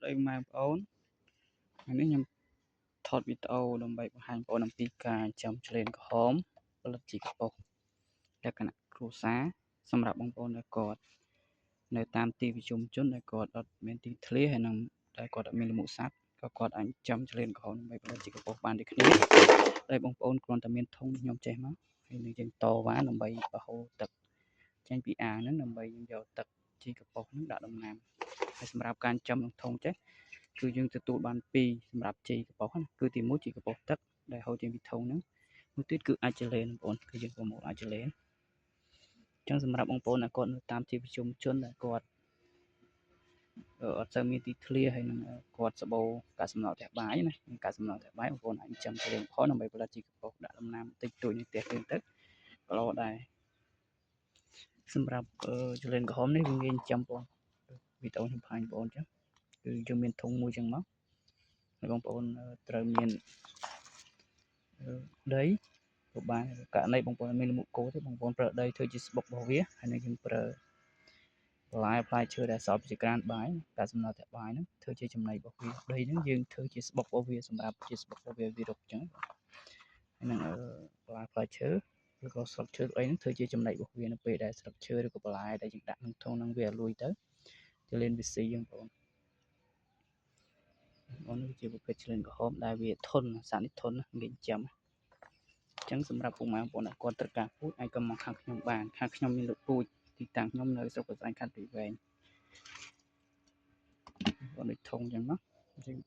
ស្តីម៉ែបងប្អូនថ្ងៃនេះខ្ញុំថតវីដេអូដើម្បីបង្ហាញបងប្អូនអំពីការចិញ្ចឹមឆ្លេនក្រហមផលិតជីកប៉ុស្តិ៍លក្ខណៈគ្រួសារសម្រាប់បងប្អូនដែលគាត់នៅតាមទីប្រជុំជនដែលគាត់អត់មានទីធ្លាហើយនឹងដែលគាត់អត់មានលំមុខសត្វក៏គាត់អាចចិញ្ចឹមឆ្លេនក្រហមដើម្បីផលិតជីកប៉ុស្តិ៍បានដូចគ្នាតែបងប្អូនគ្រាន់តែមានធុងខ្ញុំចេះមកហើយនឹងយើងតវ៉ាដើម្បីបហូរទឹកចេញពីអាងហ្នឹងដើម្បីយើងយកទឹកជីកប៉ុស្តិ៍ហ្នឹងដាក់ដំណាំហើយសម្រាប់ការចិញ្ចឹមក្នុងធុងចេះគឺយើងទទួលបាន2សម្រាប់ជីកប៉ុស្តិ៍ណាគឺទី1ជីកប៉ុស្តិ៍ទឹកដែលហូរចេញពីធុងហ្នឹងមួយទៀតគឺអាច់លេនបងប្អូនគឺយើងប្រមូលអាច់លេនអញ្ចឹងសម្រាប់បងប្អូនដែលគាត់នៅតាមទីប្រជុំជនដែលគាត់អត់សូវមានទីធ្លាហើយនឹងគាត់សបោកាកសំណល់ផ្ទះបាយណាកាកសំណល់ផ្ទះបាយបងប្អូនអាចចិញ្ចឹមឆ្លេងផងដើម្បីផលិតជីកប៉ុស្តិ៍ដាក់ដំណាំតិចតួចនៅផ្ទះយើងទៅក៏ល្អដែរសម្រាប់ឆ្លេងក្រហមនេះវាងាយចិញ្ចឹមបងវីដេអូខ្ញុំបង្ហាញបងប្អូនចឹងគឺយើងមានធុងមួយចឹងមកហើយបងប្អូនត្រូវមានដីក៏បានករណីបងប្អូនមានលំមុខគោទេបងប្អូនប្រើដីធ្វើជាស្បុករបស់វាហើយនឹងយើងប្រើបន្លែផ្លែឈើដែលសល់ពីក្រានបាយកាកសំណល់ផ្ទះបាយហ្នឹងធ្វើជាចំណីរបស់វាដីហ្នឹងយើងធ្វើជាស្បុករបស់វាសម្រាប់ជាស្បុករបស់វារុកចឹងហើយនឹងបន្លែផ្លែឈើឬក៏ស្លឹកឈើអីហ្នឹងធ្វើជាចំណីរបស់វានៅពេលដែលស្លឹកឈើឬក៏បន្លែដែលយើងដាក់ក្នុងធុងហ្នឹងវាលួយទៅវាលេនវាស៊ីបងប្អូននេះជាប្រភេទឆ្លេងក្រហមដែលវាធន់សានិធន់ងាយចិញ្ចឹមអញ្ចឹងសម្រាប់ពុកម៉ែបងប្អូនដែលគាត់ត្រូវការពូជអាចក៏មកខាងខ្ញុំបានខាងខ្ញុំមានលក់ពូជទីតាំងខ្ញុំនៅស្រុកកសែងខេត្តព្រៃវែងបងដូចធុងអញ្ចឹងណាយើង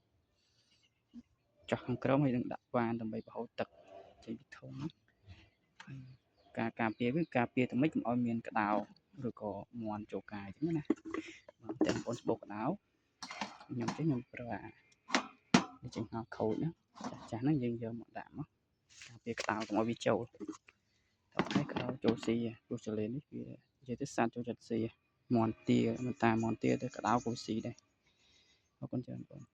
ចោះខាងក្រោមហើយនឹងដាក់វ៉ានដើម្បីបហូរទឹកចេញពីធុងណាការការពារគឺការពារតែមិនកុំឲ្យមានក្តៅឬក៏មាន់ចូលកាយអញ្ចឹងណាបងតែបងប្អូនស្បោកក្តៅខ្ញុំប្រើនេះចេញហៅខូចណាចាស់ហ្នឹងយើងយកមកដាក់មកការពារក្តៅកុំឲ្យវាចូលតោះហើយក្តៅចូលស៊ីព្រោះចលេននេះវានិយាយទៅសត្វចូលចិត្តស៊ីមាន់ទាតាមមាន់ទាទៅក្តៅក៏ស៊ីដែរអរគុណច្រើនបង